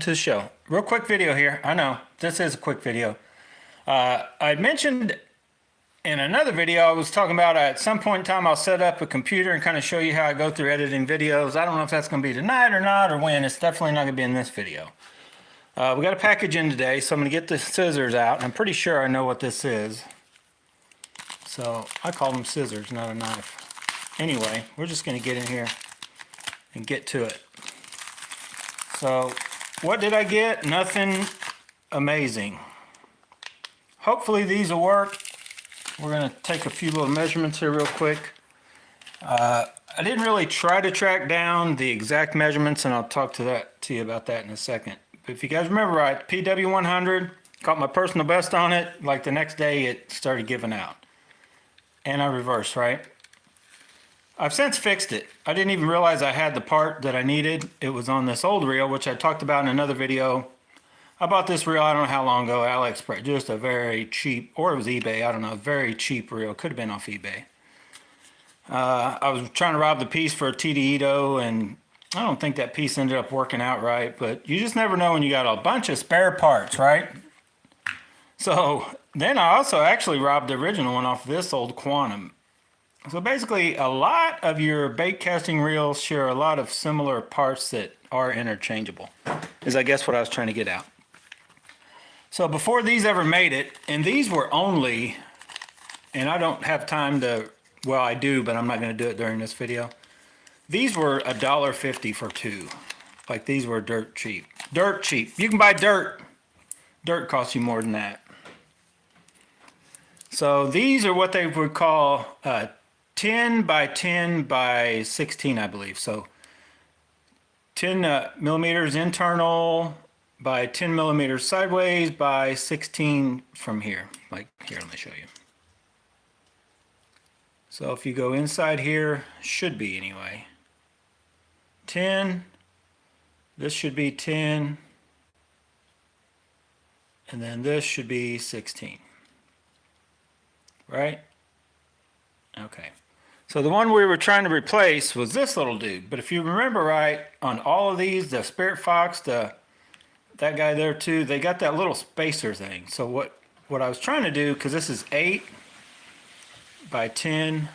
To the show. Real quick video here. I know this is a quick video. I mentioned in another video, I was talking about at some point in time I'll set up a computer and kind of show you how I go through editing videos. I don't know if that's going to be tonight or not or when. It's definitely not going to be in this video. We got a package in today, so I'm going to get the scissors out. And I'm pretty sure I know what this is. So I call them scissors, not a knife. Anyway, we're just going to get in here and get to it. So what did I get? Nothing amazing. Hopefully these will work. We're going to take a few little measurements here real quick. I didn't really try to track down the exact measurements, and I'll talk to you about that in a second. But if you guys remember right, PW100, caught my personal best on it. Like the next day it started giving out. And I reversed, right? I've since fixed it. I didn't even realize I had the part that I needed. It was on this old reel, which I talked about in another video. I bought this reel, I don't know how long ago, AliExpress, just a very cheap, or it was eBay, I don't know, very cheap reel. Could have been off eBay. I was trying to rob the piece for a TDEdo, and I don't think that piece ended up working out right, but you just never know when you got a bunch of spare parts, right? So then I also actually robbed the original one off this old Quantum. So basically, a lot of your bait casting reels share a lot of similar parts that are interchangeable, is I guess what I was trying to get out. So before these ever made it, and these were only, and I don't have time to, well I do, but I'm not going to do it during this video. These were $1.50 for two. Like these were dirt cheap. Dirt cheap. You can buy dirt. Dirt costs you more than that. So these are what they would call 10 by 10 by 16, I believe. So 10 millimeters internal by 10 millimeters sideways by 16 from here. Like here, let me show you. So if you go inside here, should be anyway. 10, this should be 10, and then this should be 16. Right? Okay. So the one we were trying to replace was this little dude. But if you remember right, on all of these, the Spirit Fox, that guy there too, they got that little spacer thing. So what I was trying to do, because this is 8 by 10,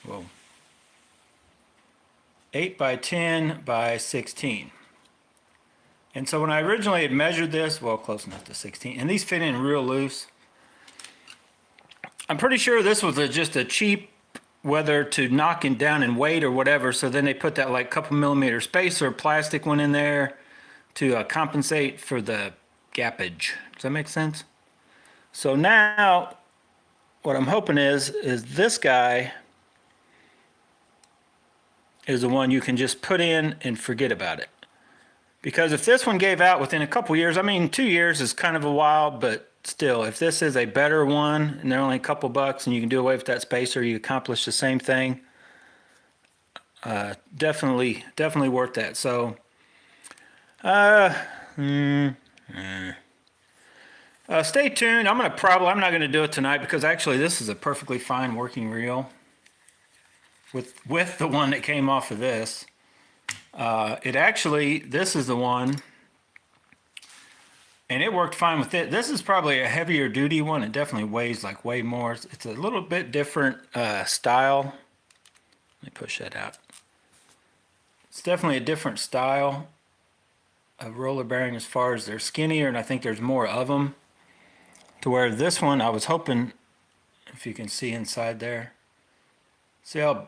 whoa, 8 by 10 by 16. And so when I originally had measured this, well, close enough to 16, and these fit in real loose. I'm pretty sure this was just a cheap, whether to knock it down in weight or whatever, so then they put that like couple millimeter spacer plastic one in there to compensate for the gappage. Does that make sense? So now what I'm hoping is this guy is the one you can just put in and forget about it. Because if this one gave out within a couple years, I mean 2 years is kind of a while, but still, if this is a better one and they're only a couple bucks and you can do away with that spacer, you accomplish the same thing. Definitely worth that. So stay tuned. I'm not going to do it tonight because actually this is a perfectly fine working reel with the one that came off of this. This is the one, and it worked fine with it. This is probably a heavier duty one. It definitely weighs like way more. It's a little bit different style. Let me push that out. It's definitely a different style of roller bearing as far as they're skinnier, and I think there's more of them. To where this one, I was hoping, if you can see inside there, see how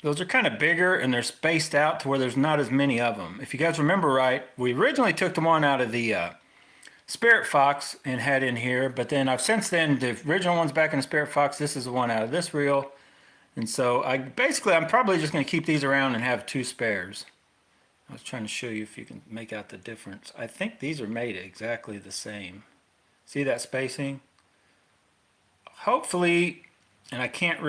those are kind of bigger and they're spaced out to where there's not as many of them. If you guys remember right, we originally took the one out of the Spirit Fox and had in here, but then I've since then, the original one's back in the Spirit Fox. This is the one out of this reel. And so I'm probably just going to keep these around and have two spares. I was trying to show you if you can make out the difference. I think these are made exactly the same. See that spacing? Hopefully, and I can't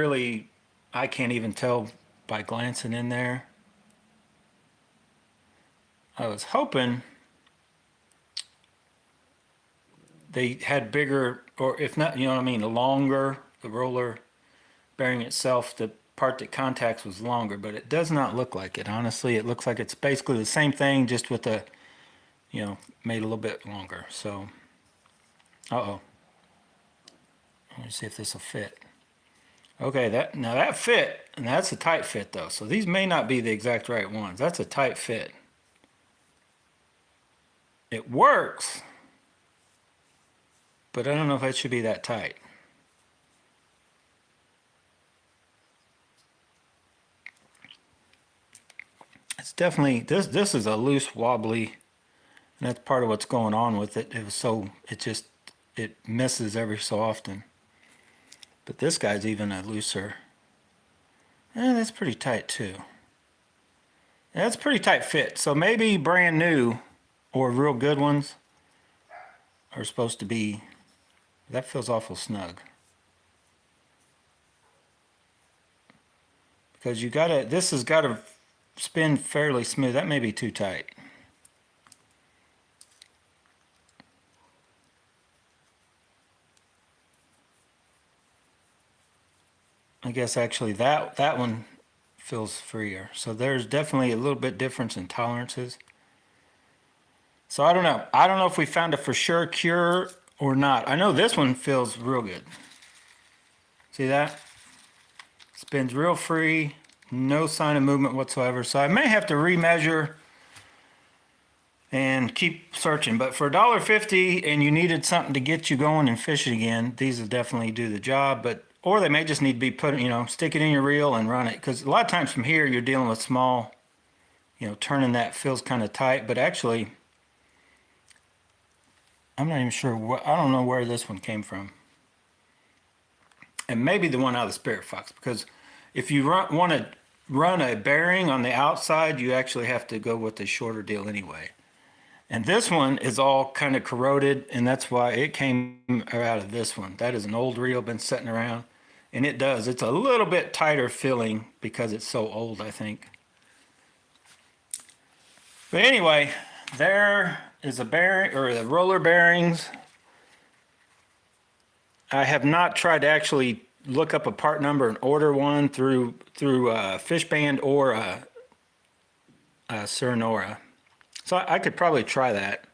even tell by glancing in there. I was hoping they had bigger, or if not, you know what I mean, longer, the roller bearing itself, the part that contacts was longer, but it does not look like it. Honestly, it looks like it's basically the same thing, just with a you know, made a little bit longer. So, uh-oh. Let me see if this will fit. Okay, now that fit, and that's a tight fit though. So these may not be the exact right ones. That's a tight fit. It works, but I don't know if it should be that tight. It's definitely, this is a loose, wobbly, and that's part of what's going on with it. It misses every so often. But this guy's even a looser. And that's pretty tight too. That's a pretty tight fit. So maybe brand new or real good ones are supposed to be, that feels awful snug. Because this has got to spin fairly smooth. That may be too tight. I guess actually that one feels freer. So there's definitely a little bit difference in tolerances. So I don't know. I don't know if we found a for sure cure or not. I know this one feels real good. See that? Spins real free, no sign of movement whatsoever. So I may have to remeasure and keep searching. But for $1.50 and you needed something to get you going and fishing again, these will definitely do the job. Or they may just need to be put, stick it in your reel and run it. Because a lot of times from here you're dealing with small, turning that feels kind of tight. But actually, I'm not even sure. I don't know where this one came from. And maybe the one out of the Spirit Fox. Because if you want to run a bearing on the outside, you actually have to go with the shorter deal anyway. And this one is all kind of corroded, and that's why it came out of this one. That is an old reel, been sitting around, and it's a little bit tighter filling because it's so old, I think. But anyway, there is a bearing, or the roller bearings. I have not tried to actually look up a part number and order one through Fishband or Serenora. So I could probably try that.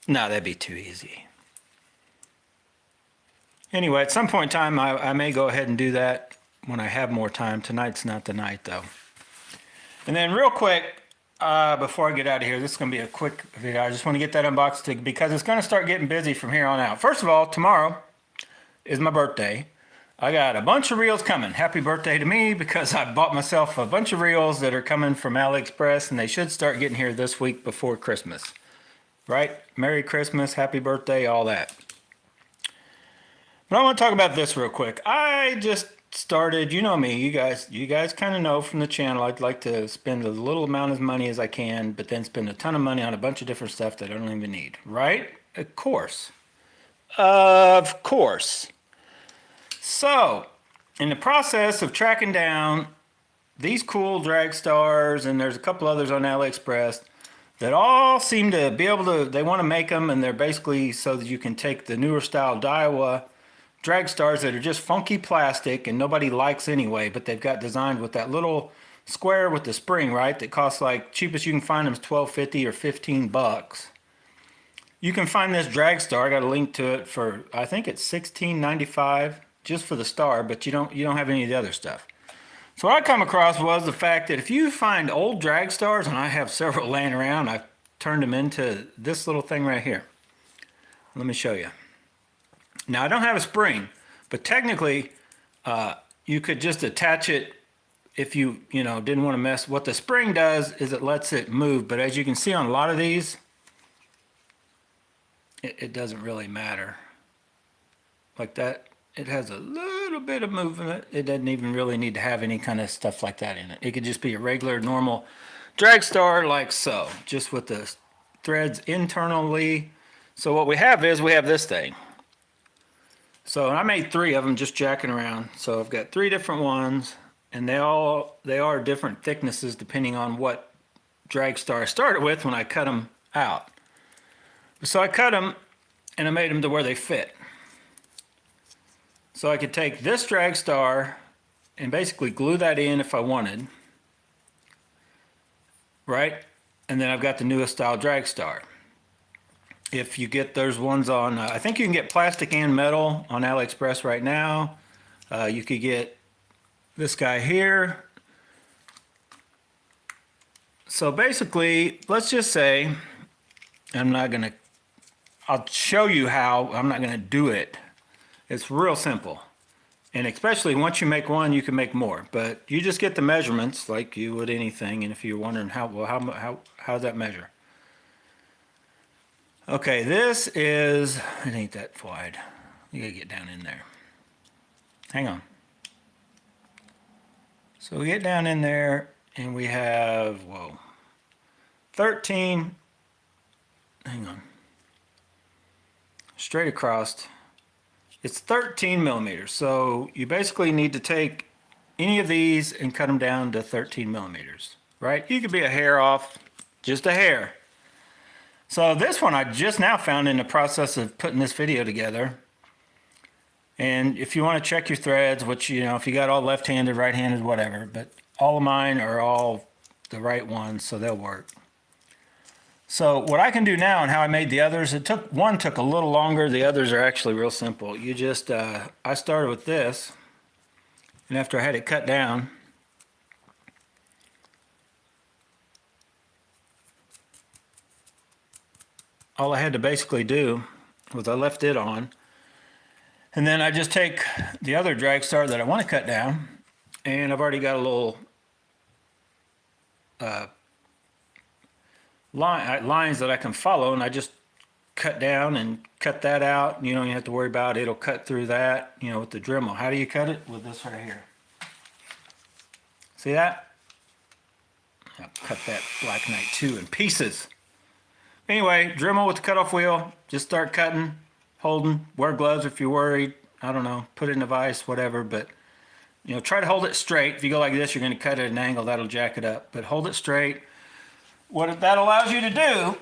No, that'd be too easy. Anyway, at some point in time, I may go ahead and do that when I have more time. Tonight's not the night, though. And then real quick, before I get out of here, this is going to be a quick video. I just want to get that unboxed because it's going to start getting busy from here on out. First of all, tomorrow is my birthday. I got a bunch of reels coming. Happy birthday to me, because I bought myself a bunch of reels that are coming from AliExpress, and they should start getting here this week before Christmas. Right? Merry Christmas, happy birthday, all that. But I want to talk about this real quick. I just started, you know me, you guys kind of know from the channel, I'd like to spend a little amount of money as I can, but then spend a ton of money on a bunch of different stuff that I don't even need. Right? Of course. Of course. So, in the process of tracking down these cool drag stars, and there's a couple others on AliExpress that all seem to be able to, they want to make them, and they're basically so that you can take the newer style Daiwa drag stars that are just funky plastic and nobody likes anyway, but they've got designed with that little square with the spring, right? That costs, like, cheapest you can find them is $12.50 or $15. You can find this drag star. I got a link to it for, I think it's $16.95 just for the star, but you don't have any of the other stuff. So what I come across was the fact that if you find old drag stars, and I have several laying around, I've turned them into this little thing right here. Let me show you. Now I don't have a spring, but technically you could just attach it if you didn't want to mess. What the spring does is it lets it move, but as you can see on a lot of these, it doesn't really matter. Like that. It has a little bit of movement. It doesn't even really need to have any kind of stuff like that in it. It could just be a regular, normal drag star like so, just with the threads internally. So what we have is we have this thing. So I made 3 of them just jacking around. So I've got 3 different ones, and they are different thicknesses depending on what drag star I started with when I cut them out. So I cut them and I made them to where they fit. So I could take this drag star and basically glue that in if I wanted, right? And then I've got the newest style drag star. if you get those ones on, I think you can get plastic and metal on AliExpress right now. You could get this guy here. So basically, let's just say, I'll show you how, I'm not gonna do it. It's real simple. And especially once you make one, you can make more. But you just get the measurements like you would anything. And if you're wondering how does that measure? Okay, this is, it ain't that wide. You gotta get down in there. Hang on. So we get down in there and we have, 13, hang on, straight across. It's 13 millimeters. So you basically need to take any of these and cut them down to 13 millimeters, right? You could be a hair off, just a hair. So this one I just now found in the process of putting this video together. And if you want to check your threads, which, if you got all left-handed, right-handed, whatever, but all of mine are all the right ones, so they'll work. So what I can do now and how I made the others, one took a little longer. The others are actually real simple. You just, I started with this, and after I had it cut down, all I had to basically do was I left it on, and then I just take the other drag star that I want to cut down, and I've already got a little lines that I can follow, and I just cut down and cut that out. You don't even have to worry about it. It'll cut through that, with the Dremel. How do you cut it? With this right here. See that? I'll cut that Black Knight 2 in pieces. Anyway, Dremel with the cutoff wheel. Just start cutting, holding. Wear gloves if you're worried. I don't know. Put it in a vise, whatever. But, try to hold it straight. If you go like this, you're going to cut it at an angle. That'll jack it up. But hold it straight. What that allows you to do,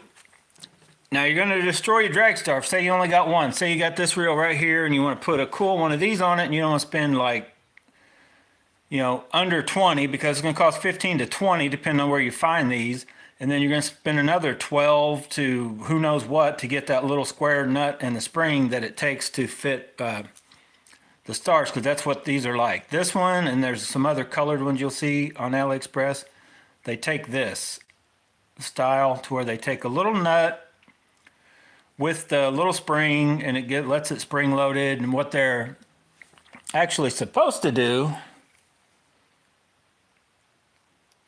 now you're going to destroy your drag star. Say you only got one. Say you got this reel right here and you want to put a cool one of these on it, and you don't want to spend like, under 20, because it's going to cost 15 to 20 depending on where you find these. And then you're going to spend another 12 to who knows what to get that little square nut and the spring that it takes to fit the stars, because that's what these are like. This one, and there's some other colored ones you'll see on AliExpress, they take this style to where they take a little nut with the little spring, and it lets it spring loaded. And what they're actually supposed to do,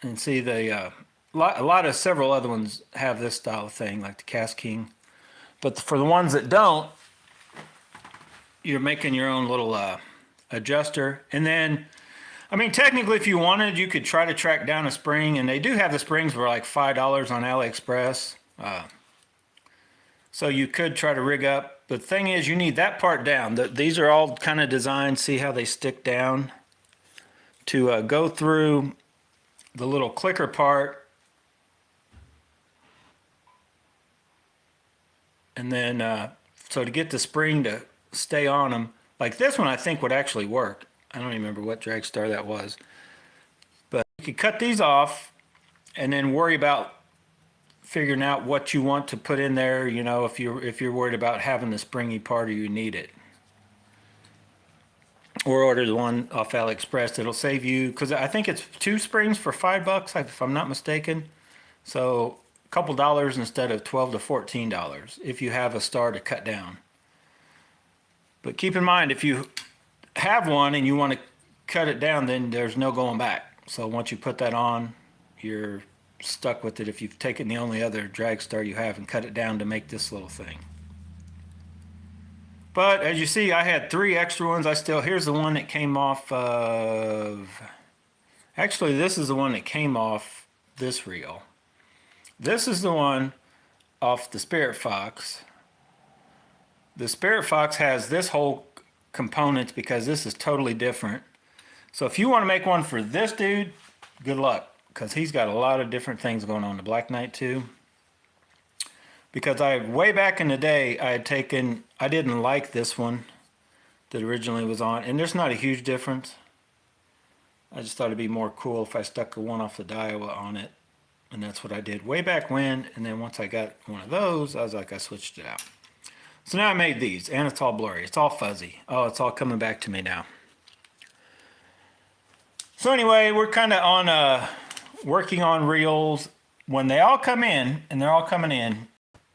and see a lot of several other ones have this style of thing, like the Cast King, but for the ones that don't, you're making your own little adjuster. And then, technically, if you wanted, you could try to track down a spring, and they do have the springs for like $5 on AliExpress. So you could try to rig up. But the thing is, you need that part down. These are all kind of designed, see how they stick down, to go through the little clicker part. And then, so to get the spring to stay on them, like this one I think would actually work. I don't even remember what drag star that was. But you could cut these off and then worry about figuring out what you want to put in there, if you're worried about having the springy part or you need it. Or order the one off AliExpress. It'll save you, because I think it's 2 springs for $5, if I'm not mistaken. So a couple dollars instead of $12 to $14 if you have a star to cut down. But keep in mind, if you have one and you want to cut it down, then there's no going back. So once you put that on, you're stuck with it if you've taken the only other drag star you have and cut it down to make this little thing. But as you see, I had 3 extra ones. Here's the one that came off of, actually this is the one that came off this reel. This is the one off the Spirit Fox. The Spirit Fox has this whole component because this is totally different. So if you want to make one for this dude, good luck, because he's got a lot of different things going on. The Black Knight 2. Because way back in the day, I didn't like this one that originally was on, and there's not a huge difference. I just thought it'd be more cool if I stuck the one off the Daiwa on it. And that's what I did way back when. And then once I got one of those, I was like, I switched it out. So now I made these, and it's all blurry. It's all fuzzy. Oh, it's all coming back to me now. So anyway, we're kind of on working on reels. When they all come in, and they're all coming in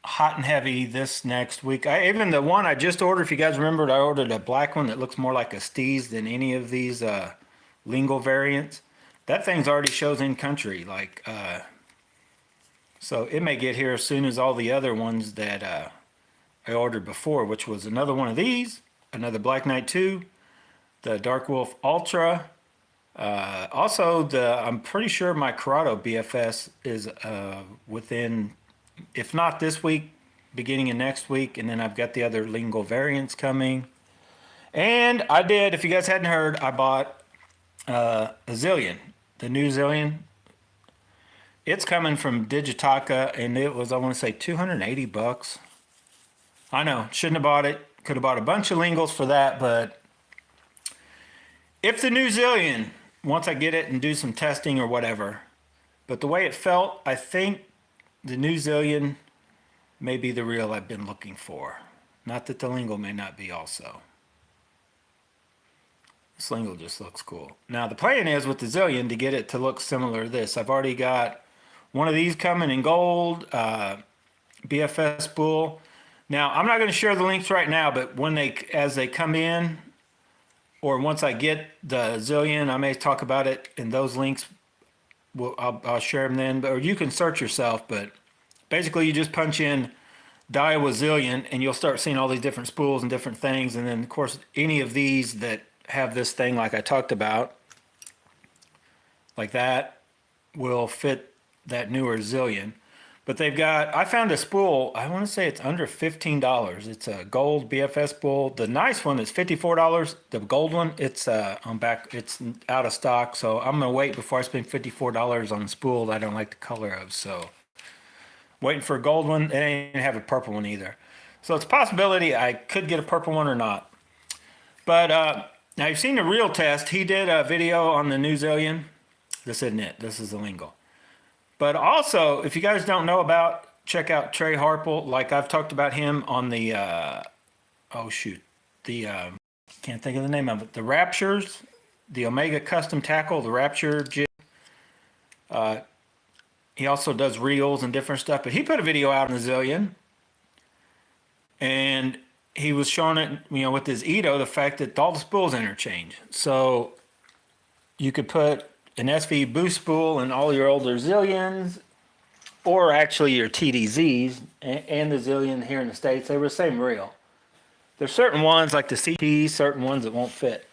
hot and heavy this next week. Even the one I just ordered, if you guys remembered, I ordered a black one that looks more like a Steez than any of these lingual variants. That thing's already shows in country. So it may get here as soon as all the other ones that I ordered before, which was another one of these, another Black Knight 2, the Dark Wolf Ultra. Also, I'm pretty sure my Corrado BFS is within, if not this week, beginning of next week. And then I've got the other lingual variants coming. And I did, if you guys hadn't heard, I bought a Zillion, the new Zillion. It's coming from Digitaka, and it was, I want to say, 280 bucks. I know, shouldn't have bought it. Could have bought a bunch of linguals for that, but if the new Zillion, once I get it and do some testing or whatever, but the way it felt, I think the new Zillion may be the reel I've been looking for. Not that the lingual may not be also. This lingual just looks cool. Now the plan is with the Zillion to get it to look similar to this. I've already got one of these coming in gold, BFS spool. Now I'm not going to share the links right now, but as they come in, or once I get the Zillion, I may talk about it in those links. I'll share them then, or you can search yourself. But basically, you just punch in Daiwa Zillion, and you'll start seeing all these different spools and different things. And then, of course, any of these that have this thing like I talked about, like that, will fit that newer Zillion. But they've got, I found a spool, I want to say it's under $15. It's a gold BFS spool. The nice one is $54. The gold one, it's it's out of stock. So I'm going to wait before I spend $54 on a spool that I don't like the color of. So waiting for a gold one. They ain't have a purple one either. So it's a possibility I could get a purple one or not. But now you've seen the reel test. He did a video on the new Zillion. This isn't it. This is the lingual. But also, if you guys don't know about, check out Trey Harple. Like I've talked about him on the, can't think of the name of it. The Raptures, the Omega Custom Tackle, the Rapture jig. He also does reels and different stuff. But he put a video out on the Zillion. And he was showing it, with his Edo, the fact that all the spools interchange. So you could put an SV boost spool in all your older Zillions, or actually your TDZs and the Zillion here in the States. They were the same reel. There's certain ones like the CT, certain ones that won't fit.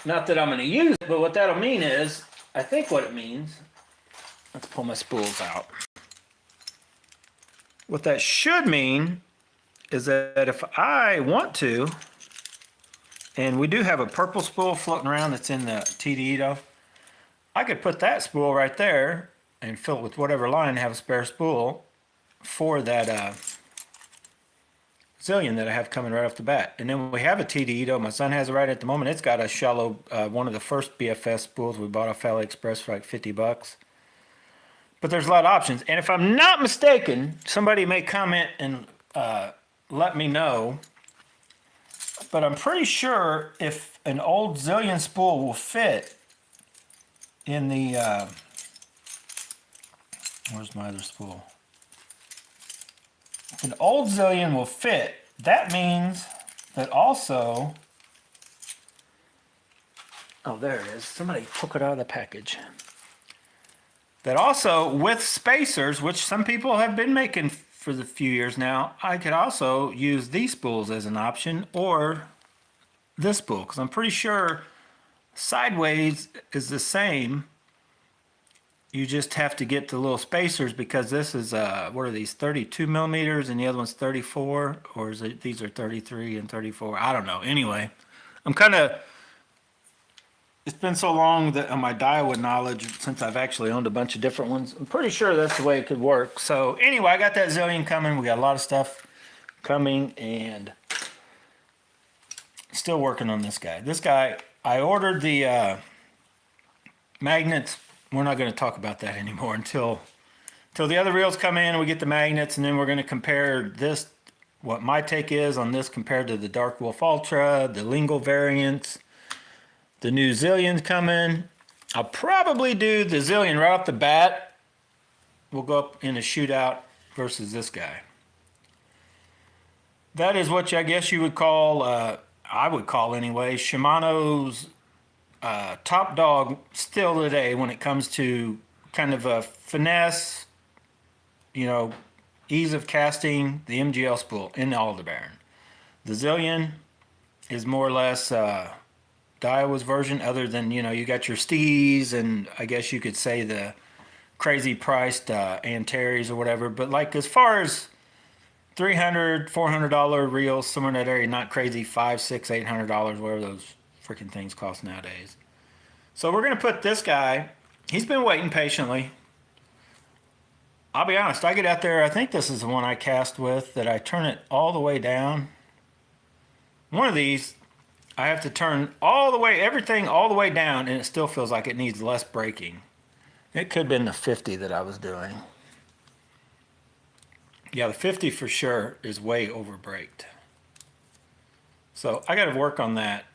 Not that I'm going to use it, but what that'll mean is, I think what it means, let's pull my spools out. What that should mean is that if I want to, and we do have a purple spool floating around that's in the TD Edo, I could put that spool right there and fill it with whatever line and have a spare spool for that Zillion that I have coming right off the bat. And then we have a TD Edo. My son has it right at the moment. It's got a shallow, one of the first BFS spools we bought off AliExpress for like 50 bucks. But there's a lot of options. And if I'm not mistaken, somebody may comment and let me know. But I'm pretty sure if an old Zillion spool will fit in the, where's my other spool? If an old Zillion will fit, that means that also, oh, there it is. Somebody took it out of the package. That also with spacers, which some people have been making for the few years now, I could also use these spools as an option, or this spool, because I'm pretty sure sideways is the same. You just have to get the little spacers, because this is what are these, 32 millimeters, and the other one's 34, or is it, these are 33 and 34? I don't know. Anyway, I'm kind of, it's been so long that on my Daiwa knowledge, since I've actually owned a bunch of different ones, I'm pretty sure that's the way it could work. So anyway, I got that Zillion coming. We got a lot of stuff coming, and still working on this guy. This guy, I ordered the magnets we're not going to talk about that anymore until the other reels come in and we get the magnets, and then we're going to compare this, what my take is on this compared to the Dark Wolf Ultra, the lingual variants, the new Zillions coming. I'll probably do the Zillion right off the bat. We'll go up in a shootout versus this guy. That is what I guess you would call, I would call anyway, Shimano's top dog still today when it comes to kind of a finesse, ease of casting, the MGL spool in the Aldebaran. The Zillion is more or less Daiwa's version, other than, you got your Stees and I guess you could say the crazy priced Antares or whatever. But like as far as $300, $400 reels, somewhere in that area, not crazy, $500, $600, $800, whatever those freaking things cost nowadays. So we're going to put this guy, he's been waiting patiently. I'll be honest, I get out there, I think this is the one I cast with, that I turn it all the way down. One of these, I have to turn all the way, everything all the way down, and it still feels like it needs less braking. It could have been the 50 that I was doing. Yeah, the 50 for sure is way over braked. So I got to work on that.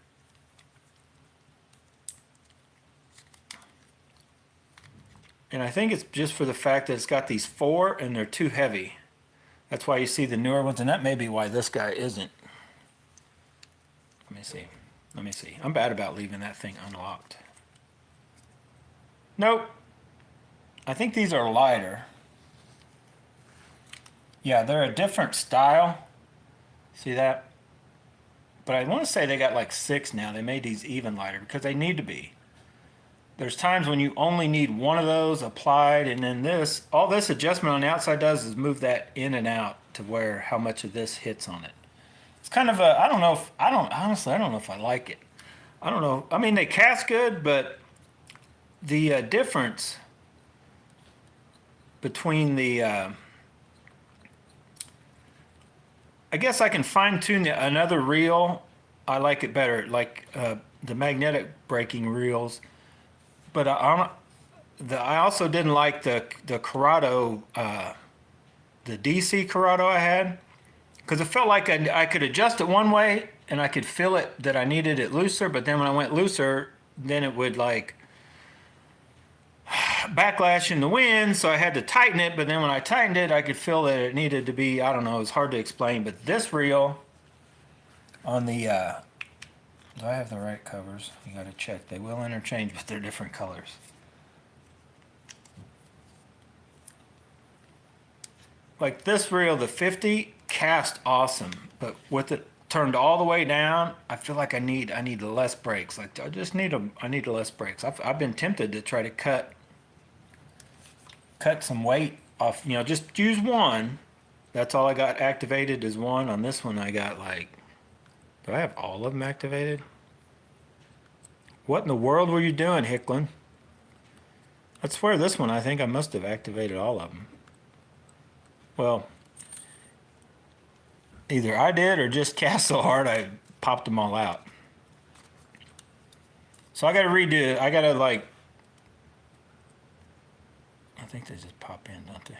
And I think it's just for the fact that it's got these 4 and they're too heavy. That's why you see the newer ones, and that may be why this guy isn't. Let me see. Let me see. I'm bad about leaving that thing unlocked. Nope. I think these are lighter. Yeah, they're a different style. See that? But I want to say they got like 6 now. They made these even lighter because they need to be. There's times when you only need one of those applied, and then this, all this adjustment on the outside does is move that in and out to where how much of this hits on it. It's kind of a, honestly, I don't know if I like it. I don't know. I mean, they cast good, but the difference between the, I guess I can fine tune another reel. I like it better, like the magnetic braking reels. But I also didn't like the Corrado, the DC Corrado I had, because it felt like I could adjust it one way and I could feel it that I needed it looser, but then when I went looser, then it would like backlash in the wind, so I had to tighten it, but then when I tightened it, I could feel that it needed to be, I don't know, it's hard to explain, but this reel on the, do I have the right covers? You got to check. They will interchange, but they're different colors. Like this reel, the 50, cast awesome, but with it turned all the way down, I feel like I need less brakes. Like I need less brakes. I've been tempted to try to cut some weight off. Just use one. That's all I got activated is one. On this one, I got like. Do I have all of them activated? What in the world were you doing, Hicklin? I swear this one, I think I must have activated all of them. Well, either I did or just cast so hard I popped them all out. So I got to redo it. I got to like, I think they just pop in, don't they?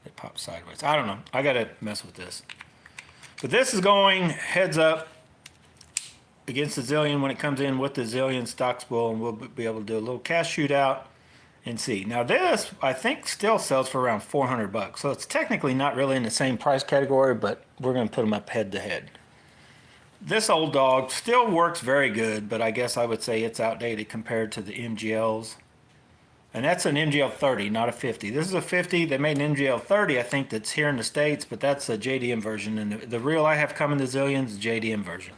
They pop sideways. I don't know. I got to mess with this. But this is going heads up against the Zillion when it comes in with the Zillion stock spool, and we'll be able to do a little cast shootout and see. Now this, I think, still sells for around $400, so it's technically not really in the same price category, but we're going to put them up head to head. This old dog still works very good, but I guess I would say it's outdated compared to the MGLs. And that's an MGL 30, not a 50. This is a 50. They made an MGL 30, I think, that's here in the States, but that's a JDM version. And the reel I have coming to Zillions is JDM version.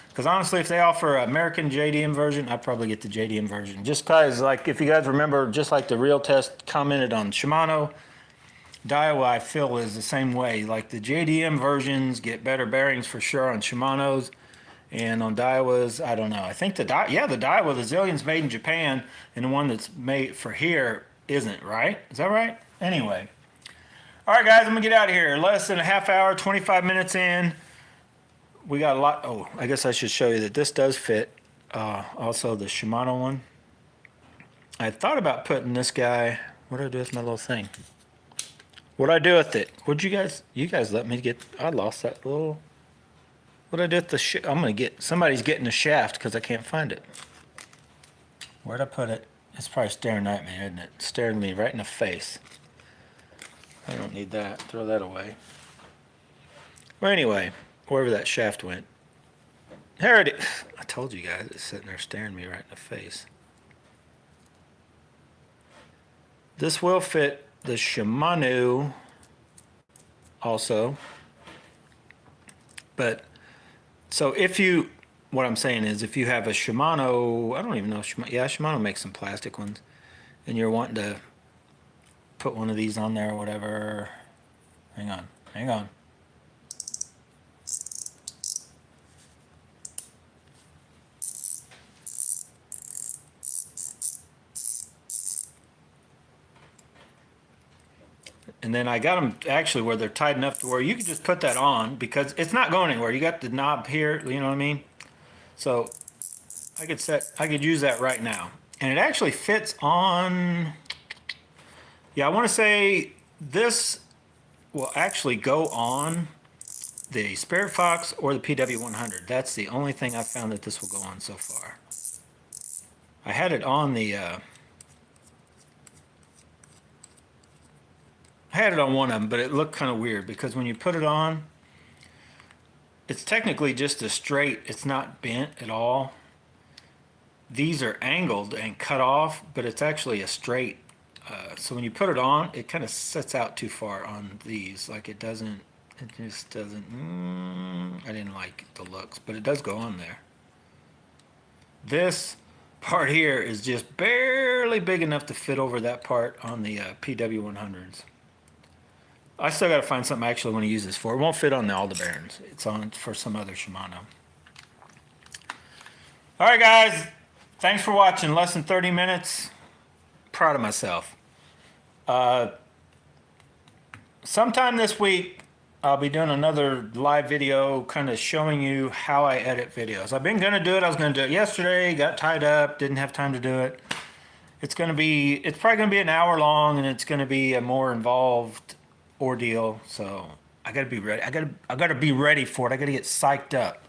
Because honestly, if they offer an American JDM version, I'd probably get the JDM version. Just because, like, if you guys remember, just like the reel test commented on Shimano, Daiwa, I feel, is the same way. Like, the JDM versions get better bearings for sure on Shimano's. And on Daiwa's, I don't know. I think the Daiwa, the Zillion's made in Japan, and the one that's made for here isn't, right? Is that right? Anyway. All right, guys, I'm going to get out of here. Less than a half hour, 25 minutes in. We got a lot. Oh, I guess I should show you that this does fit. Also, the Shimano one. I thought about putting this guy. What do I do with my little thing? What do I do with it? Would you guys let me get? I lost that little. What do I do with the? I'm gonna get. Somebody's getting the shaft because I can't find it. Where'd I put it? It's probably staring at me, isn't it? Staring me right in the face. I don't need that. Throw that away. Well, anyway, wherever that shaft went. There it is. I told you guys, it's sitting there staring me right in the face. This will fit the Shimano also. But, so if you, what I'm saying is if you have a Shimano, I don't even know, Shimano makes some plastic ones, and you're wanting to put one of these on there or whatever. Hang on. And then I got them actually where they're tight enough to where you can just put that on because it's not going anywhere. You got the knob here, you know what I mean? So I could use that right now. And it actually fits on, yeah, I want to say this will actually go on the Spirit Fox or the PW100. That's the only thing I've found that this will go on so far. I had it on the, I had it on one of them, but it looked kind of weird because when you put it on, it's technically just a straight, it's not bent at all. These are angled and cut off, but it's actually a straight. So when you put it on, it kind of sets out too far on these. Like it just doesn't, I didn't like the looks, but it does go on there. This part here is just barely big enough to fit over that part on the PW100s. I still got to find something I actually want to use this for. It won't fit on the Aldebarans. It's on for some other Shimano. All right, guys. Thanks for watching. Less than 30 minutes. Proud of myself. Sometime this week, I'll be doing another live video kind of showing you how I edit videos. I've been going to do it. I was going to do it yesterday. Got tied up. Didn't have time to do it. It's probably going to be an hour long, and it's going to be a more involved ordeal, so I gotta be ready. I gotta be ready for it. I gotta get psyched up.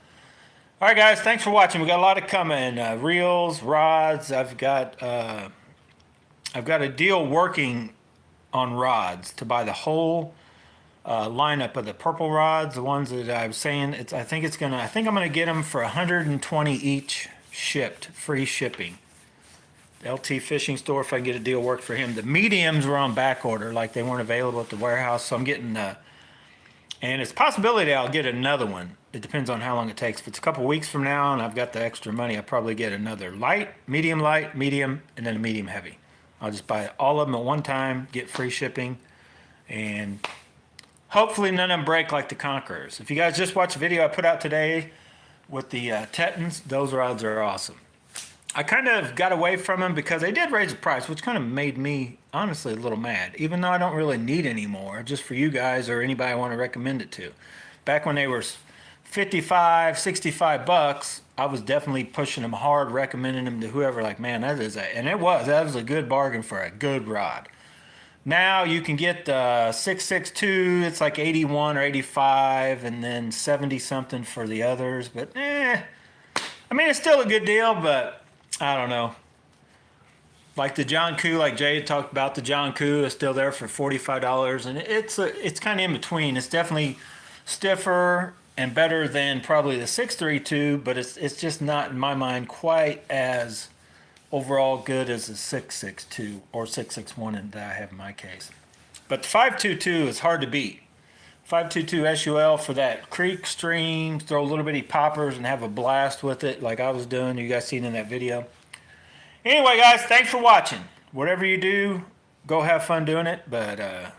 All right, guys, thanks for watching. We got a lot of coming. Reels, rods. I've got a deal working on rods to buy the whole lineup of the purple rods, the ones that I was saying. I think I'm gonna get them for 120 each, shipped, free shipping. LT Fishing Store, if I can get a deal work for him. The mediums were on back order, like they weren't available at the warehouse, so I'm getting, and it's a possibility I'll get another one. It depends on how long it takes. If it's a couple weeks from now and I've got the extra money, I'll probably get another light, medium, and then a medium heavy. I'll just buy all of them at one time, get free shipping, and hopefully none of them break like the Conquerors. If you guys just watched the video I put out today with the Tettons, those rods are awesome. I kind of got away from them because they did raise the price, which kind of made me honestly a little mad, even though I don't really need any more, just for you guys or anybody I want to recommend it to. Back when they were 55, 65 bucks, I was definitely pushing them hard, recommending them to whoever, like, man, that was a good bargain for a good rod. Now you can get the 662, it's like 81 or 85, and then 70 something for the others, but I mean, it's still a good deal, but I don't know. Like the John Koo, like Jay had talked about, the John Koo is still there for $45, and it's kind of in between. It's definitely stiffer and better than probably the 632, but it's just not in my mind quite as overall good as the 662 or 661 that I have in my case. But the 522 is hard to beat. 522 SUL for that creek stream, throw little bitty poppers and have a blast with it like I was doing. You guys seen in that video. Anyway, guys, thanks for watching. Whatever you do, go have fun doing it. But